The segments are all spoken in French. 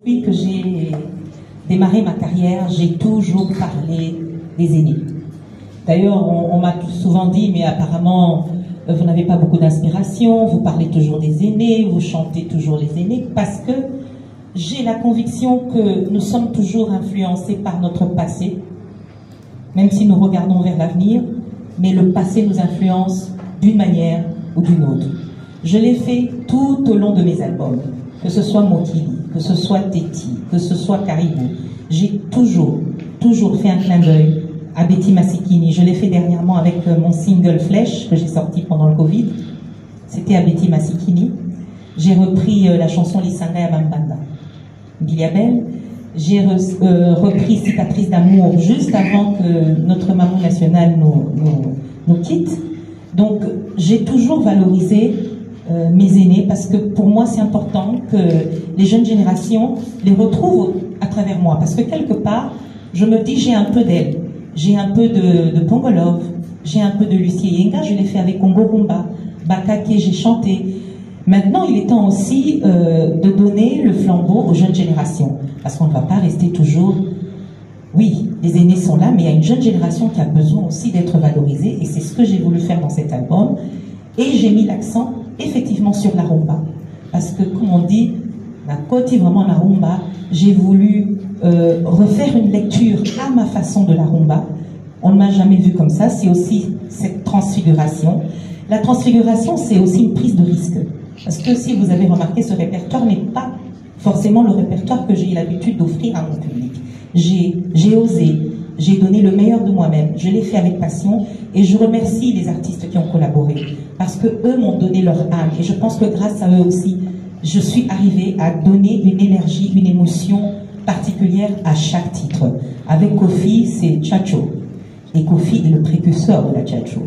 Depuis que j'ai démarré ma carrière, j'ai toujours parlé des aînés. D'ailleurs, on m'a souvent dit, mais apparemment, vous n'avez pas beaucoup d'inspiration, vous parlez toujours des aînés, vous chantez toujours les aînés, parce que j'ai la conviction que nous sommes toujours influencés par notre passé, même si nous regardons vers l'avenir, mais le passé nous influence d'une manière ou d'une autre. Je l'ai fait tout au long de mes albums, que ce soit Mokili, que ce soit Teti, que ce soit Caribou. J'ai toujours fait un clin d'œil à Betty Massikini. Je l'ai fait dernièrement avec mon single Flèche, que j'ai sorti pendant le Covid. C'était à Betty Massikini. J'ai repris la chanson Lisanga ya Bambanda, Biliabel. J'ai repris Cicatrice d'amour juste avant que notre maman nationale nous quitte. Donc, j'ai toujours valorisé mes aînés parce que pour moi, c'est important que les jeunes générations les retrouvent à travers moi. Parce que quelque part, je me dis, j'ai un peu d'elle. J'ai un peu de Pongolov, j'ai un peu de Lucie Yenga, je l'ai fait avec Congo Rumba, Bakake, j'ai chanté. Maintenant, il est temps aussi de donner le flambeau aux jeunes générations. Parce qu'on ne va pas rester toujours... Oui, les aînés sont là, mais il y a une jeune génération qui a besoin aussi d'être valorisée. Et c'est ce que j'ai voulu faire dans cet album. Et j'ai mis l'accent, effectivement, sur la rumba. Parce que, comme on dit, la côte est vraiment la rumba. J'ai voulu refaire une lecture à ma façon de la rumba. On ne m'a jamais vu comme ça. C'est aussi cette transfiguration. La transfiguration, c'est aussi une prise de risque. Parce que si vous avez remarqué, ce répertoire n'est pas forcément le répertoire que j'ai eu l'habitude d'offrir à mon public. J'ai osé, j'ai donné le meilleur de moi-même, je l'ai fait avec passion et je remercie les artistes qui ont collaboré parce que eux m'ont donné leur âme et je pense que grâce à eux aussi, je suis arrivée à donner une énergie, une émotion particulière à chaque titre. Avec Kofi, c'est Tchatcho et Kofi est le précurseur de la Tchatcho.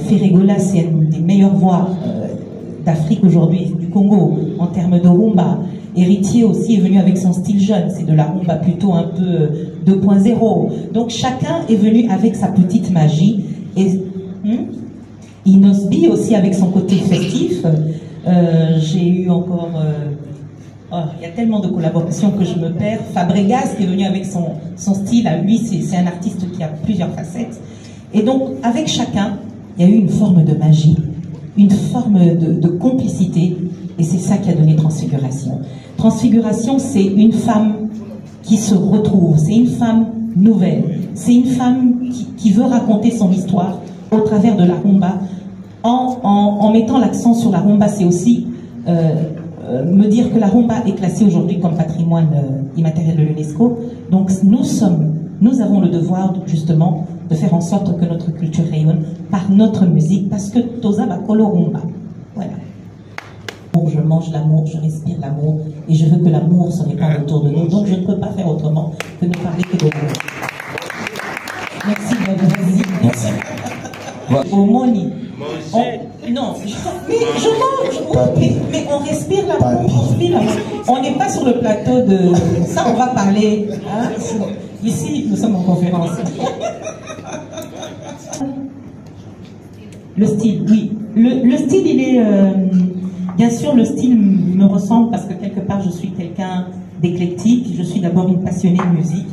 Ferregola, c'est une des meilleures voix d'Afrique aujourd'hui, du Congo, en termes de rumba. Héritier aussi est venu avec son style jeune, c'est de la rumba plutôt un peu 2.0. Donc chacun est venu avec sa petite magie. Et Inosbi aussi avec son côté festif. J'ai eu encore... il y a tellement de collaborations que je me perds. Fabregas qui est venu avec son style. À lui, c'est un artiste qui a plusieurs facettes. Et donc, avec chacun, il y a eu une forme de magie, une forme de complicité. Et c'est ça qui a donné Transfiguration. Transfiguration, c'est une femme qui se retrouve, c'est une femme nouvelle, c'est une femme qui veut raconter son histoire au travers de la rumba. En mettant l'accent sur la rumba, c'est aussi me dire que la rumba est classée aujourd'hui comme patrimoine immatériel de l'UNESCO. Donc nous avons le devoir justement de faire en sorte que notre culture rayonne par notre musique, parce que Toza Bakolo Rumba. Voilà. Je mange l'amour, je respire l'amour et je veux que l'amour se répande autour de nous. Donc je ne peux pas faire autrement que de parler que de l'amour. Merci, vas-y. Merci. Au Moni. Non, mais je mange. Mais on respire l'amour, on respire l'amour. On n'est pas sur le plateau de... Ça, on va parler. Hein? Ici, nous sommes en conférence. Le style, oui. Le style, il est... Bien sûr, le style me ressemble parce que quelque part, je suis quelqu'un d'éclectique. Je suis d'abord une passionnée de musique.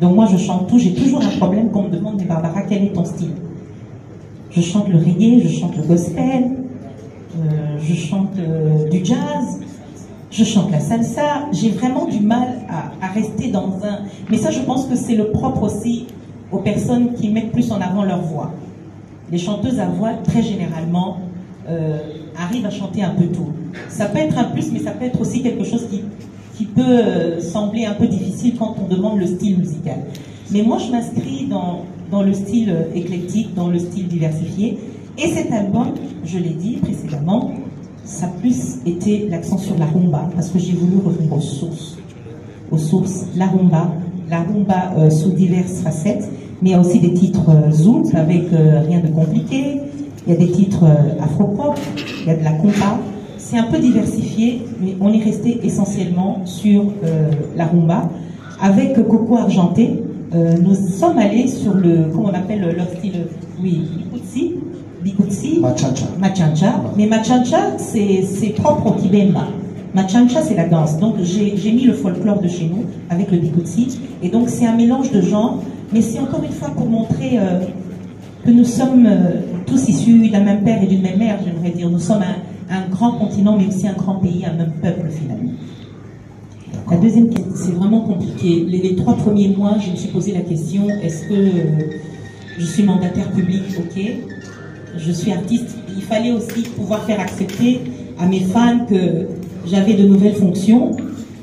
Donc moi, je chante tout. J'ai toujours un problème qu'on me demande, mais Barbara, quel est ton style? Je chante le reggae, je chante le gospel, je chante du jazz, je chante la salsa. J'ai vraiment du mal à rester dans un... Mais ça, je pense que c'est le propre aussi aux personnes qui mettent plus en avant leur voix. Les chanteuses à voix, très généralement... arrive à chanter un peu tout. Ça peut être un plus, mais ça peut être aussi quelque chose qui peut sembler un peu difficile quand on demande le style musical. Mais moi, je m'inscris dans le style éclectique, dans le style diversifié. Et cet album, je l'ai dit précédemment, ça a plus été l'accent sur la rumba, parce que j'ai voulu revenir aux sources. Aux sources, la rumba sous diverses facettes, mais il y a aussi des titres zouk avec rien de compliqué. Il y a des titres afro-pop, il y a de la compa. C'est un peu diversifié, mais on est resté essentiellement sur la rumba. Avec Coco Argenté, nous sommes allés sur comment on appelle leur style, oui, Bikutsi, Machancha. Mais Machancha, c'est propre au Kibemba. Ma chancha, c'est la danse. Donc, j'ai mis le folklore de chez nous avec le bikutsi. Et donc, c'est un mélange de genres. Mais c'est encore une fois pour montrer que nous sommes tous issus d'un même père et d'une même mère, j'aimerais dire. Nous sommes un grand continent, mais aussi un grand pays, un même peuple, finalement. La deuxième question, c'est vraiment compliqué. Les 3 premiers mois, je me suis posé la question, est-ce que je suis mandataire public? Ok. Je suis artiste. Il fallait aussi pouvoir faire accepter à mes fans que j'avais de nouvelles fonctions.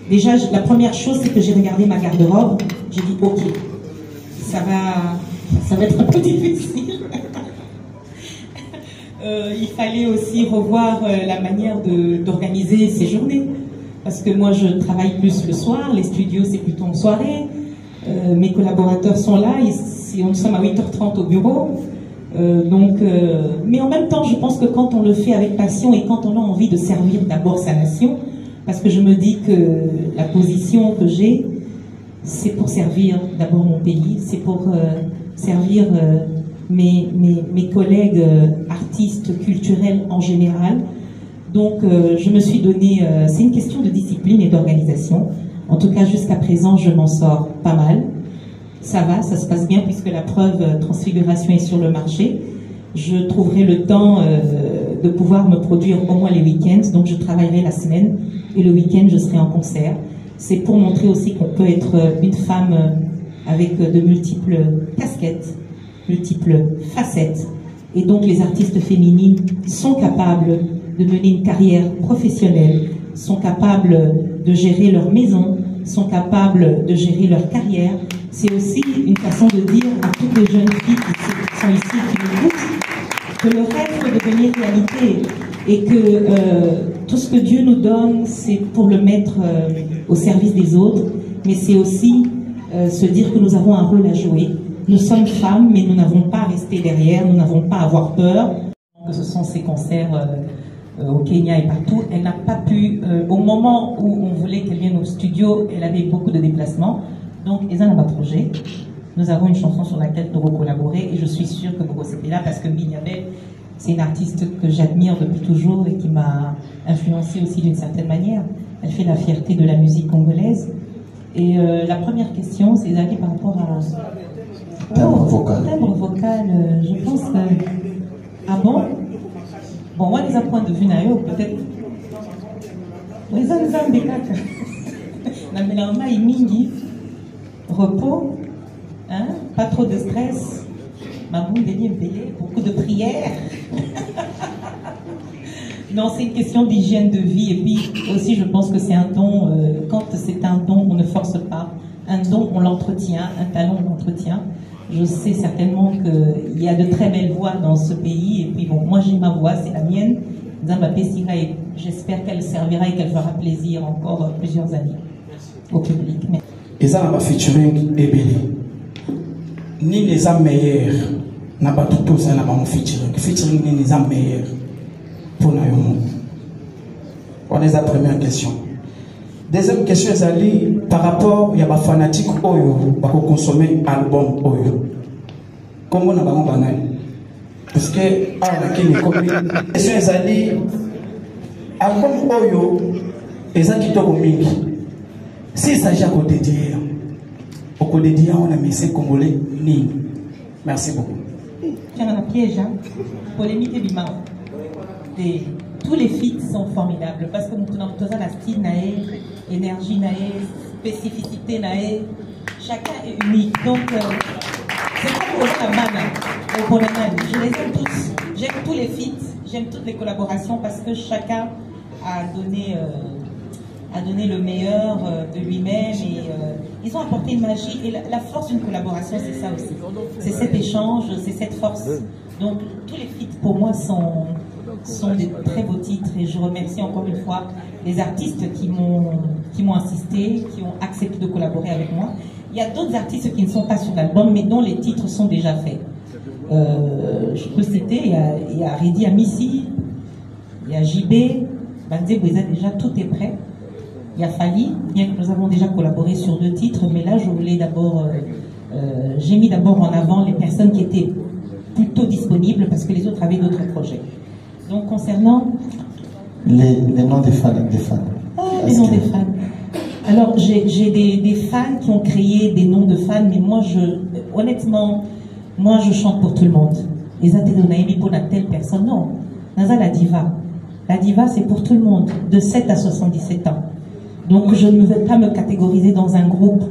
Déjà, la première chose, c'est que j'ai regardé ma garde-robe. J'ai dit, ok, ça va être un peu difficile. Il fallait aussi revoir la manière d'organiser ces journées. Parce que moi, je travaille plus le soir, les studios, c'est plutôt en soirée. Mes collaborateurs sont là, nous sommes à 8h30 au bureau. Mais en même temps, je pense que quand on le fait avec passion et quand on a envie de servir d'abord sa nation, parce que je me dis que la position que j'ai, c'est pour servir d'abord mon pays, c'est pour servir mes collègues artistes culturels en général. Donc, je me suis donné, c'est une question de discipline et d'organisation. En tout cas, jusqu'à présent, je m'en sors pas mal. Ça va, ça se passe bien puisque la preuve Transfiguration est sur le marché. Je trouverai le temps de pouvoir me produire au moins les week-ends. Donc, je travaillerai la semaine et le week-end, je serai en concert. C'est pour montrer aussi qu'on peut être une femme avec de multiples casquettes, multiples facettes. Et donc, les artistes féminines sont capables de mener une carrière professionnelle, sont capables de gérer leur maison, sont capables de gérer leur carrière. C'est aussi une façon de dire à toutes les jeunes filles qui sont ici, qui nous écoutent, que le rêve peut devenir réalité et que tout ce que Dieu nous donne, c'est pour le mettre au service des autres, mais c'est aussi se dire que nous avons un rôle à jouer. Nous sommes femmes, mais nous n'avons pas à rester derrière, nous n'avons pas à avoir peur. Que ce sont ces concerts au Kenya et partout, elle n'a pas pu, au moment où on voulait qu'elle vienne au studio, elle avait beaucoup de déplacements. Donc, Eza n'a pas de projet. Nous avons une chanson sur laquelle nous recollaborer et je suis sûre que vous recevez là parce que Binyabel, c'est une artiste que j'admire depuis toujours et qui m'a influencée aussi d'une certaine manière. Elle fait la fierté de la musique congolaise. Et la première question, c'est d'aller par rapport à... Timbre vocal. Timbre vocal, je pense que... Ah bon? Bon, moi, les points de vue, peut-être. Oui, ça nous a des quatre. Repos, hein? Pas trop de stress, beaucoup de prières. Non, c'est une question d'hygiène de vie. Et puis aussi, je pense que c'est un don. Quand c'est un don, on ne force pas. Un don, on l'entretient. Un talent, on l'entretient. Je sais certainement qu'il y a de très belles voix dans ce pays. Et puis bon, moi j'ai ma voix, c'est la mienne. Et j'espère qu'elle servira et qu'elle fera plaisir encore plusieurs années au public. Merci. Et ça, on va featuring Ebele. Ni les âmes meilleures. N'a pas tout ça, n'a pas mon featuring. Featuring ni les âmes meilleures. Pour nous. On est la première question. Deuxième question, c'est par rapport, il y a des fanatiques qui consommer album Oyo. Comment on a banal? Parce que, la question est album Oyo, et ça qui tombe mingi. S'il s'agit de dédier, on a mis 5 Congolais. Merci beaucoup. Tiens, on a piège, hein? Polémique et bimao. Tous les feats sont formidables parce que nous avons la style, énergie, spécificité, chacun est unique. Donc, c'est pas pour la banane. Je les aime tous. J'aime tous les feats, j'aime toutes les collaborations parce que chacun a donné le meilleur de lui-même et ils ont apporté une magie. Et la force d'une collaboration, c'est ça aussi. C'est cet échange, c'est cette force. Donc, tous les feats pour moi sont des très beaux titres et je remercie encore une fois les artistes qui m'ont insisté, qui ont accepté de collaborer avec moi. Il y a d'autres artistes qui ne sont pas sur l'album mais dont les titres sont déjà faits. Je peux citer, il y a Redi Amissi, il y a JB, Banze Boueza, déjà tout est prêt. Il y a Fali, bien que nous avons déjà collaboré sur 2 titres, mais là je voulais d'abord, j'ai mis d'abord en avant les personnes qui étaient plutôt disponibles parce que les autres avaient d'autres projets. Donc concernant les noms des fans, Oh, des noms des fans. Alors, j'ai des fans qui ont créé des noms de fans, mais moi, honnêtement, moi, je chante pour tout le monde. Les Atédonaïmi pour telle personne, non. Naza, la diva. La diva, c'est pour tout le monde, de 7 à 77 ans. Donc, je ne veux pas me catégoriser dans un groupe.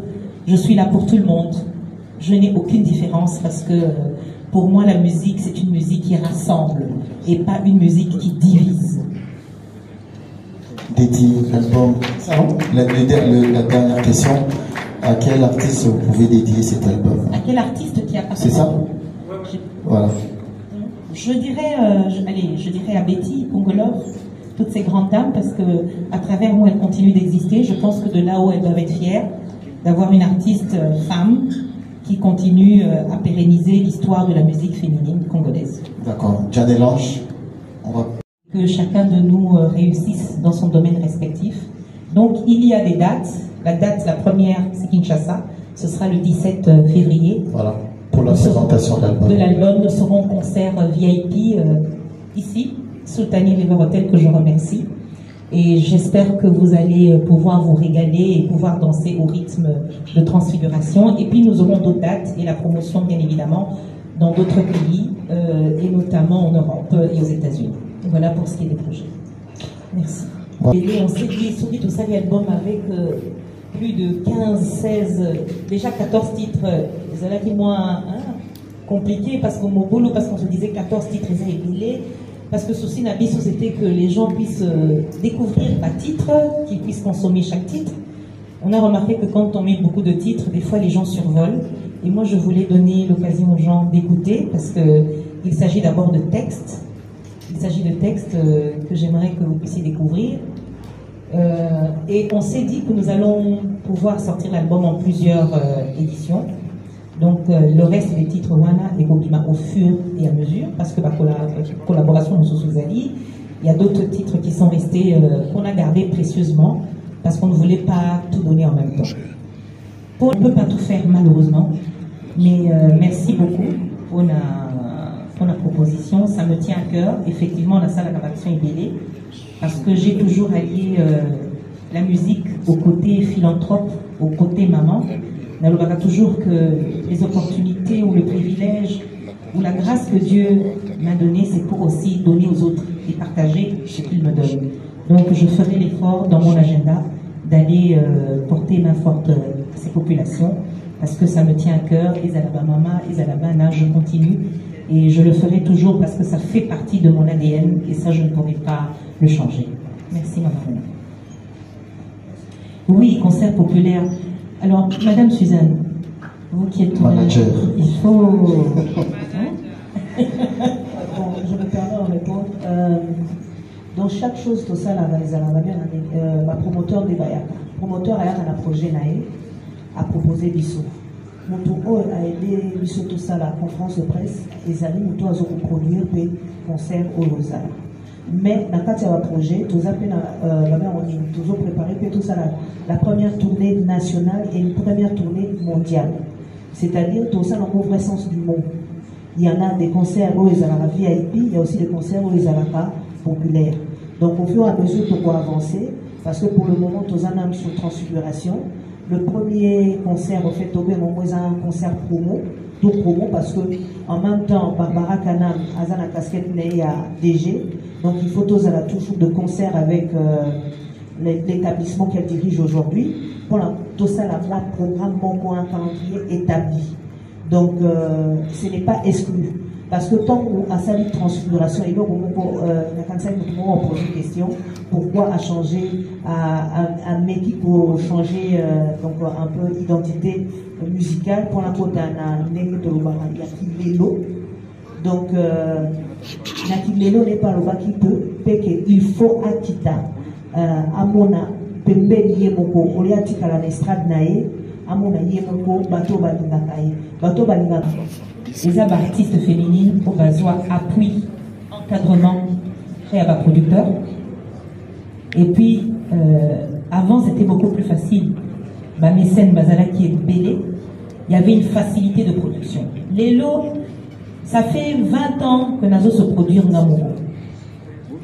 Je suis là pour tout le monde. Je n'ai aucune différence parce que, pour moi, la musique, c'est une musique qui rassemble et pas une musique qui divise. Dédié l'album. La dernière question, à quel artiste vous pouvez dédier cet album? À quel artiste qui a passé? C'est ça? Voilà. Je dirais à Betty Pongolov, toutes ces grandes dames, parce que à travers où elles continuent d'exister, je pense que de là où elles doivent être fières d'avoir une artiste femme qui continue à pérenniser l'histoire de la musique féminine congolaise. D'accord. Diane Lange, on va... Que chacun de nous réussisse dans son domaine respectif. Donc, il y a des dates. La première, c'est Kinshasa. Ce sera le 17 février. Voilà, pour la présentation de l'album. Nous serons en concert VIP ici, Sultani River Hotel, que je remercie. Et j'espère que vous allez pouvoir vous régaler et pouvoir danser au rythme de Transfiguration. Et puis, nous aurons d'autres dates et la promotion, bien évidemment, dans d'autres pays, et notamment en Europe et aux États-Unis. Voilà pour ce qui est des projets. Merci. Et on s'est dit tout ça, l'album avec plus de 15, 16, déjà 14 titres. Vous allez dire moins compliqué parce qu'au boulot, parce qu'on se disait 14 titres, ils étaient ébillés. Parce que souci Nabiso, c'était que les gens puissent découvrir un titre, qu'ils puissent consommer chaque titre. On a remarqué que quand on met beaucoup de titres, des fois les gens survolent. Et moi, je voulais donner l'occasion aux gens d'écouter parce qu'il s'agit d'abord de textes. Il s'agit de textes que j'aimerais que vous puissiez découvrir. Et on s'est dit que nous allons pouvoir sortir l'album en plusieurs éditions. Donc le reste des titres Wana et Gobima au fur et à mesure, parce que la collaboration nous Souzali, il y a d'autres titres qui sont restés, qu'on a gardés précieusement, parce qu'on ne voulait pas tout donner en même temps. On ne peut pas tout faire malheureusement, mais merci beaucoup pour la proposition, ça me tient à cœur. Effectivement, la salle d'action est belle parce que j'ai toujours allié la musique au côté philanthrope, au côté maman. On verra toujours que les opportunités ou le privilège ou la grâce que Dieu m'a donnée, c'est pour aussi donner aux autres et partager ce qu'il me donne. Donc je ferai l'effort dans mon agenda d'aller porter main forte à ces populations parce que ça me tient à cœur. Et Zalabamama, et Zalabana, je continue. Et je le ferai toujours parce que ça fait partie de mon ADN et ça, je ne pourrai pas le changer. Merci, madame. Oui, concert populaire. Alors, madame Suzanne, vous qui êtes... Manager. Il faut... Bon, je me permets de répondre. Dans chaque chose, tout ça, ma promoteur de Bayaka. Promoteur a un projet à proposer Bissot. Mon a aidé Bissot tout ça, la conférence de presse, et amis, nous avons produire des concerts au Lausanne. Mais dans le cadre projet, nous avons préparé tout ça, la première tournée nationale et une première tournée mondiale. C'est-à-dire tout ça dans le vrai sens du mot. Il y en a des concerts où ils ont la VIP, il y a aussi des concerts où ils ont la populaire. Donc au fur et à mesure, on peut avancer, parce que pour le moment, nous avons sur Transfiguration. Le premier concert, en fait, c'est un concert promo, tout promo, parce que en même temps, Barbara Kanam a la casquette à DG, donc il faut tous à la touche de concert avec l'établissement qu'elle dirige aujourd'hui. Pour tout ça, la mois de programme, un calendrier établi. Donc, ce n'est pas exclu. Parce que tant qu'on a sali de transfiguration, et donc on pose une question, pourquoi a changé, à Meki pour changer donc un peu d'identité musicale pour la côte Yakilelo. Donc, Yakilelo n'est pas le bas qui peut, il faut Akita, Amona, Pembe Yemoko, Oliatika la Nestrade Nae, Amona Yemoko, Bato Balingakae, Bato Balingakae. Les artistes féminines au besoin appui, encadrement, créé à producteur. Et puis, avant, c'était beaucoup plus facile. Ma mécène Bazala qui est bélé, il y avait une facilité de production. Les lots, ça fait 20 ans que Nazo se produit en amoureux.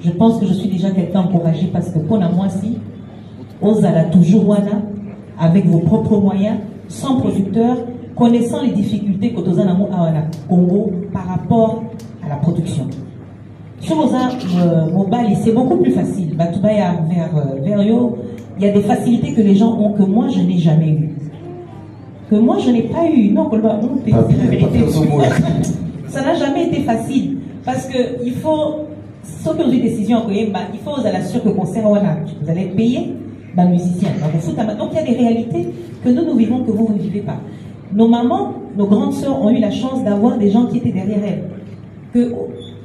Je pense que je suis déjà quelqu'un encouragé parce que pour moi, si, Ozala toujours wana, avec vos propres moyens, sans producteur, connaissant les difficultés que Tozana Awana Congo par rapport à la production. Sur Mobile, c'est beaucoup plus facile. Batubaya vers Yo, il y a des facilités que les gens ont que moi je n'ai jamais eu. Que moi je n'ai pas eu. Non, c'est la vérité. Ça n'a jamais été facile. Parce que il faut, sauf que j'ai décision, il faut vous assurer que le concert, vous allez payer les musiciens. Donc il y a des réalités que nous vivons que vous ne vivez pas. Nos mamans, nos grandes sœurs ont eu la chance d'avoir des gens qui étaient derrière elles. Que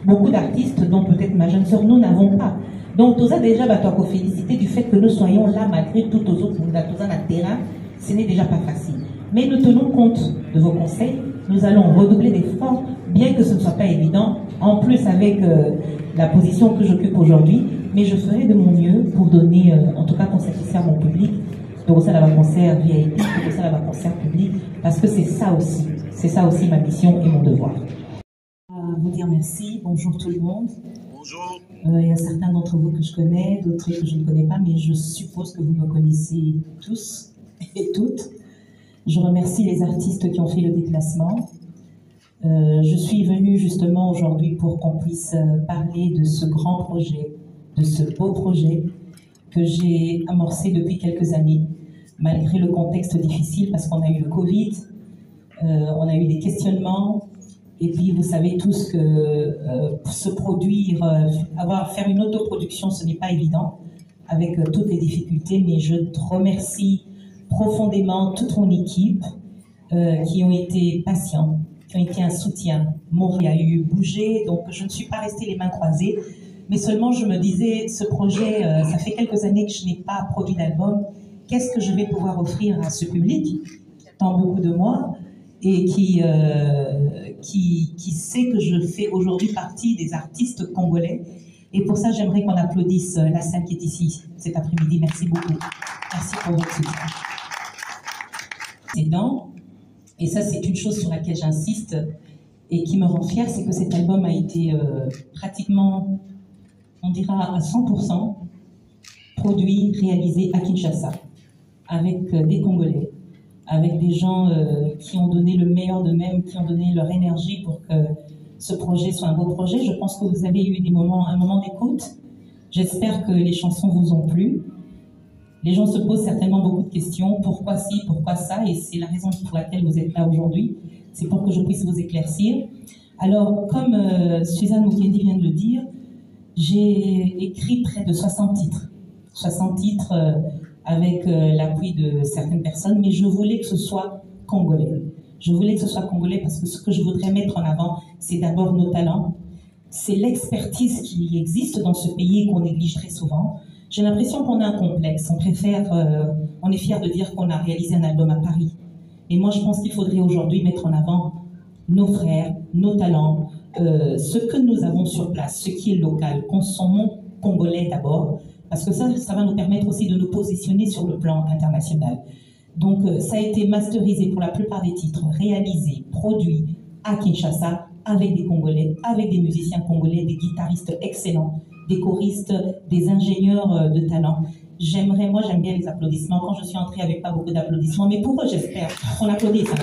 beaucoup d'artistes, dont peut-être ma jeune sœur, nous n'avons pas. Donc, nous avons déjà félicité du fait que nous soyons là malgré tout aux autres, nous avons un terrain, ce n'est déjà pas facile. Mais nous tenons compte de vos conseils, nous allons redoubler d'efforts, bien que ce ne soit pas évident, en plus avec la position que j'occupe aujourd'hui, mais je ferai de mon mieux pour donner, en tout cas pour satisfaire mon public, donc ça là concert VIP, donc ça là concert public, parce que c'est ça aussi ma mission et mon devoir. Vous dire merci, bonjour tout le monde. Bonjour. Il y a certains d'entre vous que je connais, d'autres que je ne connais pas, mais je suppose que vous me connaissez tous et toutes. Je remercie les artistes qui ont fait le déplacement. Je suis venue justement aujourd'hui pour qu'on puisse parler de ce grand projet, de ce beau projet que j'ai amorcé depuis quelques années, malgré le contexte difficile, parce qu'on a eu le Covid, on a eu des questionnements. Et puis, vous savez tous que se produire, faire une autoproduction, ce n'est pas évident, avec toutes les difficultés, mais je te remercie profondément toute mon équipe qui ont été patients, qui ont été un soutien. Maury a eu bougé, donc je ne suis pas restée les mains croisées, mais seulement je me disais, ce projet, ça fait quelques années que je n'ai pas produit d'album, qu'est-ce que je vais pouvoir offrir à ce public qui attend beaucoup de moi et qui sait que je fais aujourd'hui partie des artistes congolais. Et pour ça, j'aimerais qu'on applaudisse la salle qui est ici cet après-midi. Merci beaucoup. Merci pour votre soutien. Et ça, c'est une chose sur laquelle j'insiste et qui me rend fière, c'est que cet album a été pratiquement, on dira à 100%, produit, réalisé à Kinshasa, avec des Congolais, avec des gens qui ont donné le meilleur d'eux-mêmes, qui ont donné leur énergie pour que ce projet soit un beau projet. Je pense que vous avez eu un moment d'écoute. J'espère que les chansons vous ont plu. Les gens se posent certainement beaucoup de questions. Pourquoi ci, pourquoi ça? Et c'est la raison pour laquelle vous êtes là aujourd'hui. C'est pour que je puisse vous éclaircir. Alors, comme Suzanne Mukendi vient de le dire, j'ai écrit près de 60 titres. 60 titres avec l'appui de certaines personnes, mais je voulais que ce soit congolais. Je voulais que ce soit congolais parce que ce que je voudrais mettre en avant, c'est d'abord nos talents. C'est l'expertise qui existe dans ce pays et qu'on néglige très souvent. J'ai l'impression qu'on a un complexe. On est fier de dire qu'on a réalisé un album à Paris. Et moi, je pense qu'il faudrait aujourd'hui mettre en avant nos frères, nos talents, ce que nous avons sur place, ce qui est local, consommons congolais d'abord, parce que ça va nous permettre aussi de nous positionner sur le plan international. Donc, ça a été masterisé pour la plupart des titres, réalisé, produit à Kinshasa, avec des Congolais, avec des musiciens congolais, des guitaristes excellents, des choristes, des ingénieurs de talent. J'aime bien les applaudissements. Quand je suis entrée avec pas beaucoup d'applaudissements, mais pour eux, j'espère qu'on applaudit, ça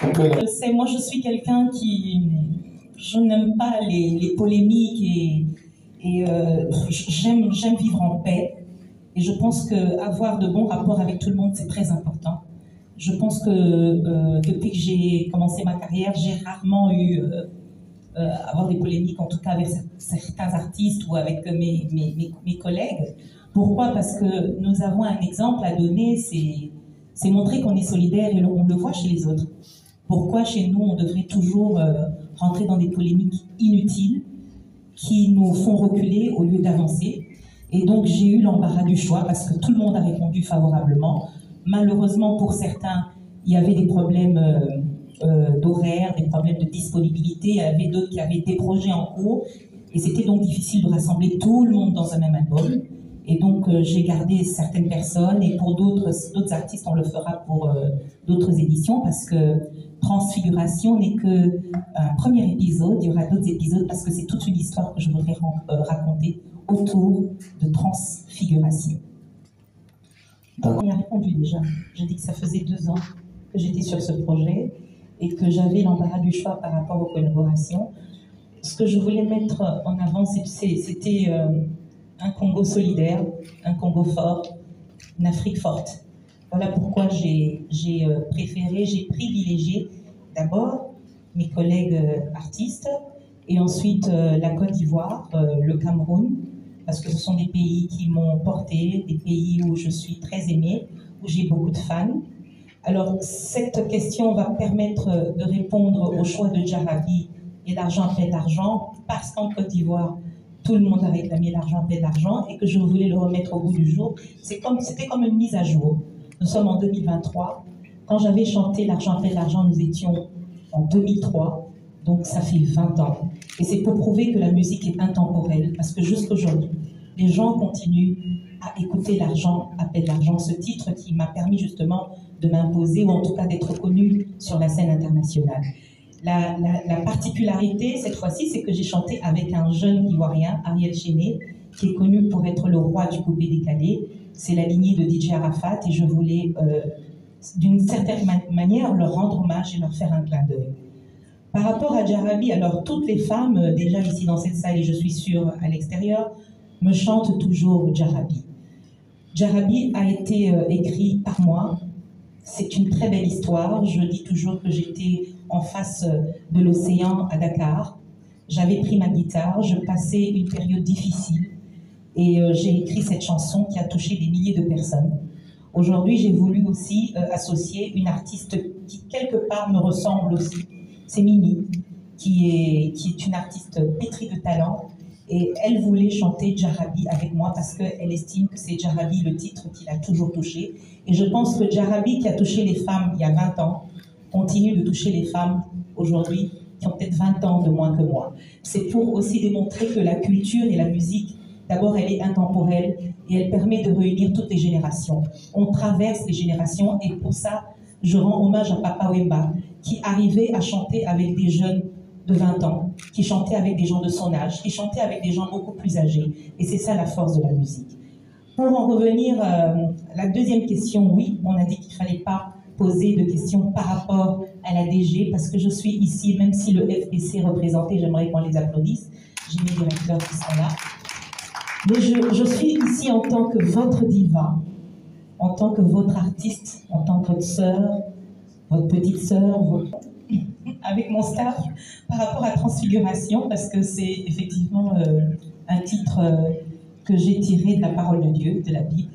Je sais, moi, je suis quelqu'un je n'aime pas les polémiques et j'aime vivre en paix. Et je pense qu'avoir de bons rapports avec tout le monde, c'est très important. Je pense que depuis que j'ai commencé ma carrière, j'ai rarement eu avoir des polémiques, en tout cas avec certains artistes ou avec mes collègues. Pourquoi? Parce que nous avons un exemple à donner, c'est montrer qu'on est solidaire et on le voit chez les autres. Pourquoi chez nous, on devrait toujours rentrer dans des polémiques inutiles qui nous font reculer au lieu d'avancer? Et donc, j'ai eu l'embarras du choix parce que tout le monde a répondu favorablement. Malheureusement, pour certains, il y avait des problèmes d'horaire, des problèmes de disponibilité. Il y avait d'autres qui avaient des projets en cours. Et c'était donc difficile de rassembler tout le monde dans un même album. Et donc, j'ai gardé certaines personnes. Et pour d'autres artistes, on le fera pour d'autres éditions parce que Transfiguration n'est qu'un premier épisode. Il y aura d'autres épisodes parce que c'est toute une histoire que je voudrais raconter autour de Transfiguration. On y a répondu déjà. J'ai dit que ça faisait 2 ans que j'étais sur ce projet et que j'avais l'embarras du choix par rapport aux collaborations. Ce que je voulais mettre en avant, c'était un Congo solidaire, un Congo fort, une Afrique forte. Voilà pourquoi j'ai privilégié d'abord mes collègues artistes et ensuite la Côte d'Ivoire, le Cameroun, parce que ce sont des pays qui m'ont porté, des pays où je suis très aimée, où j'ai beaucoup de fans. Alors, cette question va permettre de répondre au choix de Djarabi et l'argent paie l'argent, parce qu'en Côte d'Ivoire, tout le monde a réclamé l'argent paie l'argent et que je voulais le remettre au goût du jour. C'était comme une mise à jour. Nous sommes en 2023. Quand j'avais chanté l'argent paie l'argent, nous étions en 2003. Donc, ça fait 20 ans. Et c'est pour prouver que la musique est intemporelle, parce que jusqu'aujourd'hui, les gens continuent à écouter l'argent paie l'argent, ce titre qui m'a permis justement de m'imposer, ou en tout cas d'être connue sur la scène internationale. La particularité, cette fois-ci, c'est que j'ai chanté avec un jeune Ivoirien, Ariel Chéné, qui est connu pour être le roi du coupé décalé. C'est la lignée de DJ Arafat, et je voulais, d'une certaine manière, leur rendre hommage et leur faire un clin d'œil. Par rapport à Djarabi, alors toutes les femmes, déjà ici dans cette salle, et je suis sûre à l'extérieur, me chantent toujours Djarabi. Djarabi a été écrit par moi. C'est une très belle histoire. Je dis toujours que j'étais en face de l'océan à Dakar. J'avais pris ma guitare, je passais une période difficile et j'ai écrit cette chanson qui a touché des milliers de personnes. Aujourd'hui, j'ai voulu aussi associer une artiste qui quelque part me ressemble aussi. C'est Mimi, qui est une artiste pétrie de talent. Et elle voulait chanter Djarabi avec moi parce qu'elle estime que c'est Djarabi le titre qui l'a toujours touché. Et je pense que Djarabi qui a touché les femmes il y a 20 ans, continue de toucher les femmes aujourd'hui qui ont peut-être 20 ans de moins que moi. C'est pour aussi démontrer que la culture et la musique, d'abord elle est intemporelle et elle permet de réunir toutes les générations. On traverse les générations et pour ça, je rends hommage à Papa Wemba qui arrivait à chanter avec des jeunes de 20 ans, qui chantait avec des gens de son âge, qui chantait avec des gens beaucoup plus âgés. Et c'est ça la force de la musique. Pour en revenir à la deuxième question, oui, on a dit qu'il ne fallait pas poser de questions par rapport à la DG, parce que je suis ici, même si le FPC est représenté, j'aimerais qu'on les applaudisse. J'ai mes directeurs qui sont là. Mais je suis ici en tant que votre diva, en tant que votre artiste, en tant que votre sœur, votre petite sœur, avec mon staff, par rapport à Transfiguration, parce que c'est effectivement un titre que j'ai tiré de la parole de Dieu, de la Bible.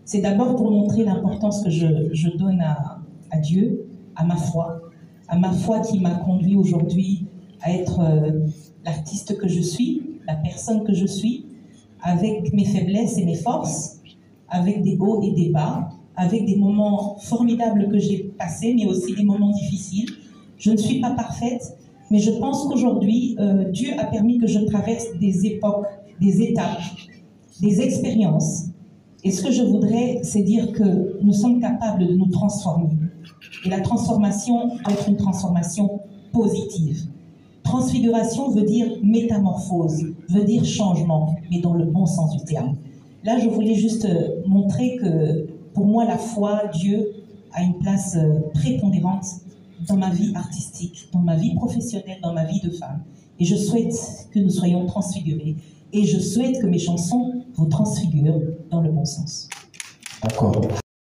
C'est d'abord pour montrer l'importance que je donne à Dieu, à ma foi qui m'a conduit aujourd'hui à être l'artiste que je suis, la personne que je suis, avec mes faiblesses et mes forces, avec des hauts et des bas, avec des moments formidables que j'ai passés, mais aussi des moments difficiles. Je ne suis pas parfaite, mais je pense qu'aujourd'hui, Dieu a permis que je traverse des époques, des étapes, des expériences. Et ce que je voudrais, c'est dire que nous sommes capables de nous transformer. Et la transformation doit être une transformation positive. Transfiguration veut dire métamorphose, veut dire changement, mais dans le bon sens du terme. Là, je voulais juste montrer que, pour moi, la foi, Dieu, a une place prépondérante dans ma vie artistique, dans ma vie professionnelle, dans ma vie de femme. Et je souhaite que nous soyons transfigurés. Et je souhaite que mes chansons vous transfigurent dans le bon sens. D'accord.